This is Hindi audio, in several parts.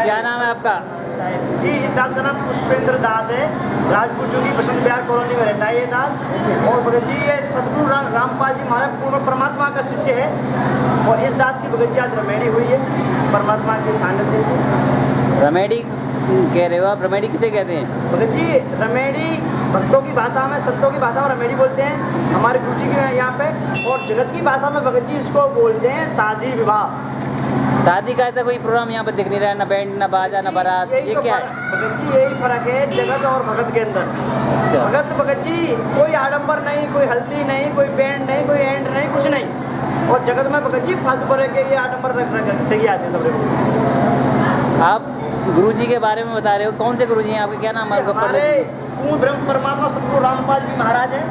क्या नाम है आपका? जी, इस दास का नाम पुष्पेंद्र दास है। राजपूत की बसंत विहार कॉलोनी में रहता है ये दास। और भगत जी ये सदगुरु रामपाल जी महाराज पूर्ण परमात्मा का शिष्य है। और इस दास की भगत जी आज रमेड़ी हुई है परमात्मा के सानिध्य से। रमेड़ी कह रहे हो आप? रमेड़ी किसे कहते हैं? भगत जी रमेड़ी भक्तों की भाषा में, संतों की भाषा में रमेड़ी बोलते हैं हमारे गुरु जी के यहाँ पे। और जगत की भाषा में भगत जी इसको बोलते हैं शादी विवाह। शादी का ऐसा कोई प्रोग्राम यहाँ पर दिख नहीं रहा है, ना बैंड, ना बाजा, ना बारात, ये क्या है? भगत जी यही फर्क है जगत और भगत के अंदर। अच्छा। भगत जी कोई आडंबर नहीं, कोई हल्दी नहीं, कोई बैंड नहीं, कोई एंड नहीं, कुछ नहीं। और जगत में भगत जी फालतू भरे के ये आडंबर रख आते हैं सब लोग। आप गुरु जी के बारे में बता रहे हो, कौन से गुरु जी हैं आपके? क्या नाम है? हमारे पूर्ण ब्रह्म परमात्मा सदगुरु रामपाल जी महाराज हैं।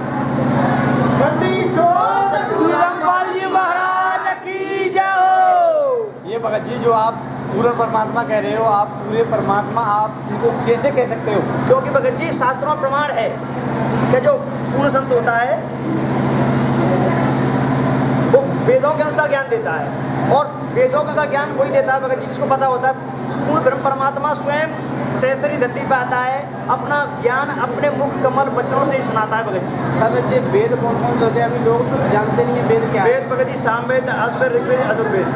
सदगुरु रामपाल जी महाराज की जय हो। ये भगत जी जो आप पूर्ण परमात्मा कह रहे हो, आप पूरे परमात्मा आप इनको कैसे कह सकते हो? क्योंकि भगत जी शास्त्रों में प्रमाण है कि जो पूर्ण संत होता है वो वेदों के अनुसार ज्ञान देता है। और वेदों के अनुसार ज्ञान वही देता है भगत जी जिसको पता होता है। पूर्ण ब्रह्म परमात्मा स्वयं सहस्री धरती पे आता है, अपना ज्ञान अपने मुख कमल वचनों से ही सुनाता है भगत जी। सर ये वेद कौन कौन से होते हैं? अभी लोग तो जानते नहीं है वेद क्या है। वेद भगत जी सामवेद, अथर्ववेद, ऋग्वेद, अथर्ववेद।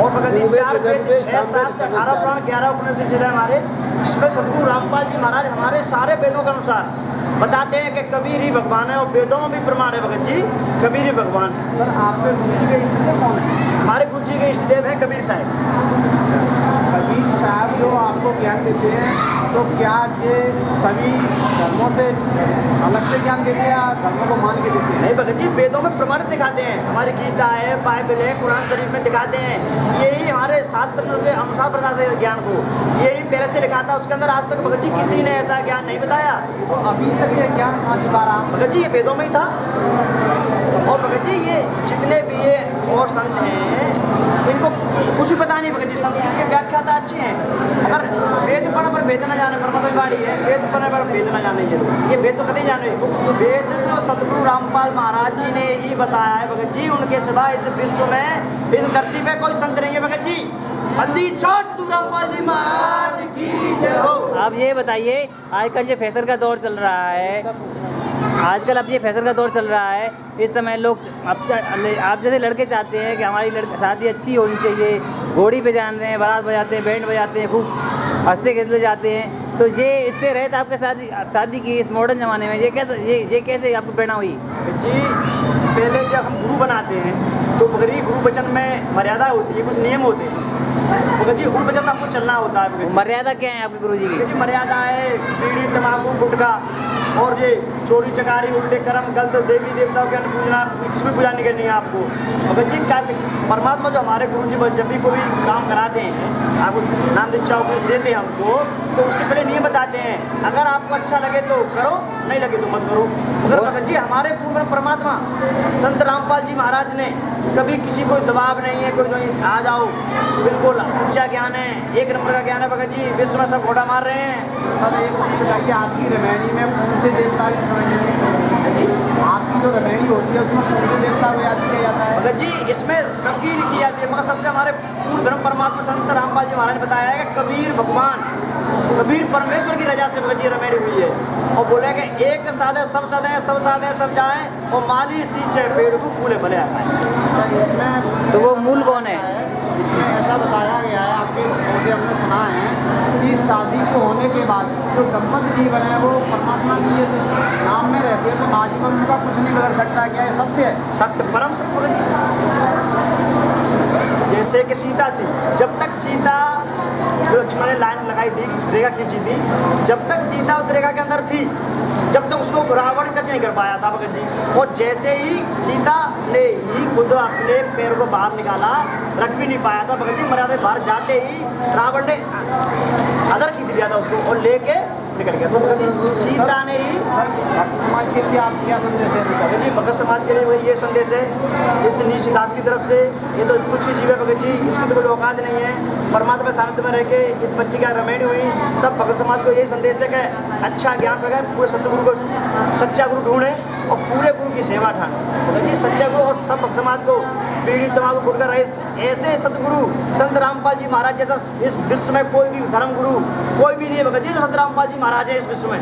और भगत जी 4 वेद, 6, 7, 18 पुराण, 11 उपनिषद है हमारे, जिसमें सदगुरु रामपाल जी महाराज हमारे सारे वेदों के अनुसार बताते हैं कि कबीर ही भगवान है। और वेदों में भी प्रमाण है भगत जी कबीर ही भगवान है। सर आपके गुरु जी के इष्टदेव कौन है? हमारे गुरु जी के इष्टदेव हैं कबीर साहब। कबीर साहब जो आपको ज्ञान देते हैं, तो क्या ये सभी धर्मों से अलग से ज्ञान देते हैं या धर्मों को मान के देते हैं? नहीं भगत जी वेदों में प्रमाण दिखाते हैं, हमारी गीता है, बाइबल है, कुरान शरीफ में दिखाते हैं। यही हमारे शास्त्र के अनुसार बताते हैं ज्ञान को। यही पहले से लिखा था, उसके अंदर आज तक भगत जी किसी ने ऐसा ज्ञान नहीं बताया। तो अभी तक ये ज्ञान कहाँ छिपा रहा? भगत जी ये वेदों में ही था। और भगत जी ये जितने भी ये और संत हैं इनको कुछ भी पता नहीं। भगत जी संस्कृत के व्याख्याता अच्छे हैं, अगर वेद पढ़ने पर वेद न जाने परमात्मा गाड़ी है, वेद पढ़ने पर वेद न जाने ये वेद तो कभी जाने। वेद तो सदगुरु रामपाल महाराज जी ने ही बताया है भगत जी। उनके सिवा इस विश्व में, इस धरती पे कोई संत नहीं है भगत जी। बंदी छोड़ सदगुरु रामपाल जी महाराज की जय हो। आप ये बताइए, आजकल ये फैशन का दौर चल रहा है, आजकल अब ये फैशन का दौर चल रहा है, इस समय लोग आप जैसे लड़के चाहते हैं कि हमारी शादी अच्छी होनी चाहिए, घोड़ी पे जाते हैं, बारात बजाते हैं, बैंड बजाते हैं, खूब हंसते खेलते जाते हैं, तो ये इससे रहे आपके शादी की इस मॉडर्न ज़माने में ये कैसे आपको प्रेरणा हुई? जी पहले जब हम गुरु बनाते हैं तो बगरी गुरु वचन में मर्यादा होती है, कुछ नियम होते हैं भगत जी, उन वचन में आपको चलना होता है। मर्यादा क्या है आपके गुरु जी की? मर्यादा है बीड़ी, तम्बाकू, गुटखा और ये चोरी चकारी, उल्टे कर्म, गलत देवी देवताओं के पूजना, कुछ भी पूजा नहीं करनी है आपको। भगत जी का परमात्मा जो हमारे गुरु जी जब भी कोई काम कराते हैं, आपको नाम दीक्षा उपदेश देते हैं हमको, तो उससे पहले नियम बताते हैं। अगर आपको अच्छा लगे तो करो, नहीं लगे तो मत करो। अगर भगत जी हमारे पूर्ण परमात्मा संत रामपाल जी महाराज ने कभी किसी को दबाव नहीं है, कोई आ जाओ, बिल्कुल सच्चा ज्ञान है, एक नंबर का ज्ञान है भगत जी। विश्व में सब घोड़ा मार रहे हैं। सर एक चीज़ बताइए, आपकी रमैनी में कौन से देवता की समझ जी? आपकी जो रमैनी होती है उसमें कौन से देवता को याद किया जाता है? भगत जी इसमें सबकी लिखी जाती है, मगर सबसे हमारे पूर्ण ब्रह्म परमात्मा संत रामपाल जी महाराज ने बताया है कि कबीर भगवान, कबीर परमेश्वर की रजा से भगत जी रमेड़ी हुई है। और बोले कि एक साधे सब साधे, सब साधे सब जाए, और माली सींचे पेड़ को फूले भले आए। अच्छा इसमें तो वो मूल कौन है? इसमें ऐसा बताया गया है, आपके मुखों से हमने सुना है कि शादी को होने के बाद जो दंपति जीवन है वो परमात्मा की नाम में रहते हैं, तो आजीवन उनका कुछ नहीं बिगड़ सकता। क्या ये सत्य है? सत्य, परम सत्य भगत जी। जैसे कि सीता थी, जब तक सीता जो लक्ष्मण ने लाइन लगाई थी, रेखा खींची थी, जब तक सीता उस रेखा के अंदर थी, जब तक उसको रावण टच नहीं कर पाया था भगत जी। और जैसे ही सीता ने ही खुद अपने पैर को बाहर निकाला, रख भी नहीं पाया था भगत जी, मर्यादा बाहर जाते ही रावण ने अदर खींच लिया था उसको और लेके निकल गया। तो भगत जी सीता ने ही भक्त समाज के लिए आप क्या संदेश देते हैं? भगत जी भगत समाज के लिए वही ये संदेश है, इस नीच दास की तरफ से, ये तो तुच्छ जीव है भगत जी, इसकी तो कोई औकात नहीं है। परमात्मा सानिध्य में रह के इस बच्ची की रमेड़ी हुई। सब भगत समाज को यही संदेश है कि अच्छा ज्ञान पाए, पूरे सतगुरु को, सच्चा गुरु ढूंढे और पूरे गुरु की सेवा ठाने। भगत जी सच्चा गुरु और सब भक्त समाज को बीड़ी तंबाकू गुटखा रहित ऐसे सतगुरु संत रामपाल जी महाराज जैसा इस विश्व में कोई भी धर्म गुरु कोई भी नहीं है भगत जी, जो संत रामपाल जी महाराज है इस विश्व में,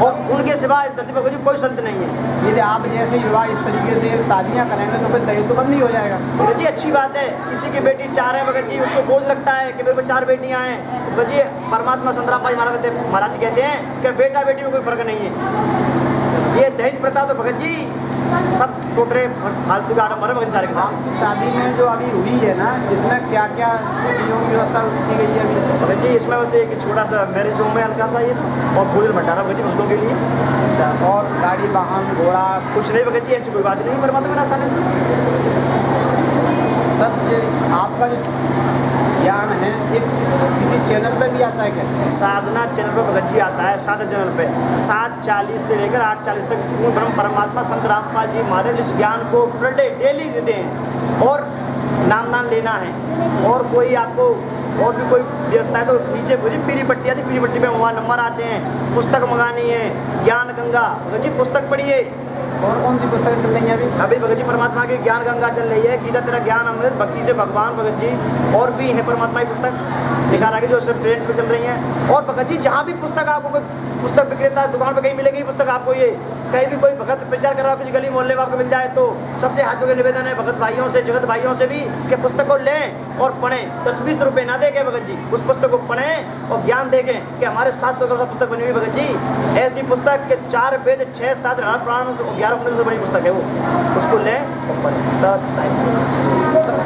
और उनके सिवा इस धरती पर भगत जी कोई संत नहीं है। यदि आप जैसे युवा इस तरीके से शादियाँ करेंगे तो फिर दहेज तो बंद नहीं हो जाएगा। भगत जी अच्छी बात है, किसी की बेटी 4 है भगत जी, उसको बोझ लगता है कि मेरे को 4 बेटियां हैं। भगत जी परमात्मा संत रामपाल जी महाराज कहते हैं कि बेटा बेटी में कोई फर्क नहीं है। ये दहेज प्रथा तो भगत जी सब टोटरे फालतू का आडम्बर है भगत जी सारे के साथ। आपकी शादी में जो अभी हुई है ना, इसमें क्या क्या चीज़ों की व्यवस्था की गई है अभी? भगत जी इसमें बस एक छोटा सा मैरिज होम है हल्का सा ये तो, और भोजन भंडारा भगत जी भक्तों के लिए। अच्छा, और गाड़ी वाहन घोड़ा कुछ नहीं भगत जी, ऐसी कोई बात नहीं परमात्मा मेरा सामने। सब ये आपका जो ज्ञान है ये किसी चैनल पे भी आता है क्या? साधना चैनल पर भगत जी आता है, साधना चैनल पे 7:40 से लेकर 8:40 तक पूर्ण ब्रह्म परमात्मा संत रामपाल जी महाराज इस ज्ञान को पर डे डेली देते हैं, और नाम दान लेना है। और कोई आपको और भी कोई व्यवस्था है तो नीचे भगत जी पीरी पट्टी आती है, पीरी पट्टी में वहाँ नंबर आते हैं, पुस्तक मंगानी है, ज्ञान गंगा भगत जी पुस्तक पढ़िए। और कौन सी पुस्तकें चल रही हैं अभी? अभी भगत जी परमात्मा की ज्ञान गंगा चल रही है, गीता तेरा ज्ञान अमृत, भक्ति से भगवान भगत जी, और भी है परमात्मा की पुस्तक दिखा रहा है जो सब ट्रेंड्स पे चल रही हैं। और भगत जी जहाँ भी पुस्तक आपको कोई पुस्तक विक्रेता दुकान पे कहीं मिलेगी पुस्तक आपको, ये कहीं भी कोई भगत प्रचार कर रहा हो किसी गली मोहल्ले में आपको मिल जाए तो सबसे हाथ जोड़ के निवेदन है भगत भाइयों से, जगत भाइयों से भी कि पुस्तक को लें और पढ़ें। 10-20 रुपये ना देखें भगत जी, उस पुस्तक को पढ़ें और ज्ञान देखें कि हमारे 7 पुस्तक बनी हुई भगत जी, ऐसी पुस्तक के 4 वेद 6-7 पुराण 11 उपनिषद से बनी पुस्तक है वो, उसको लें और पढ़ें। सत साई।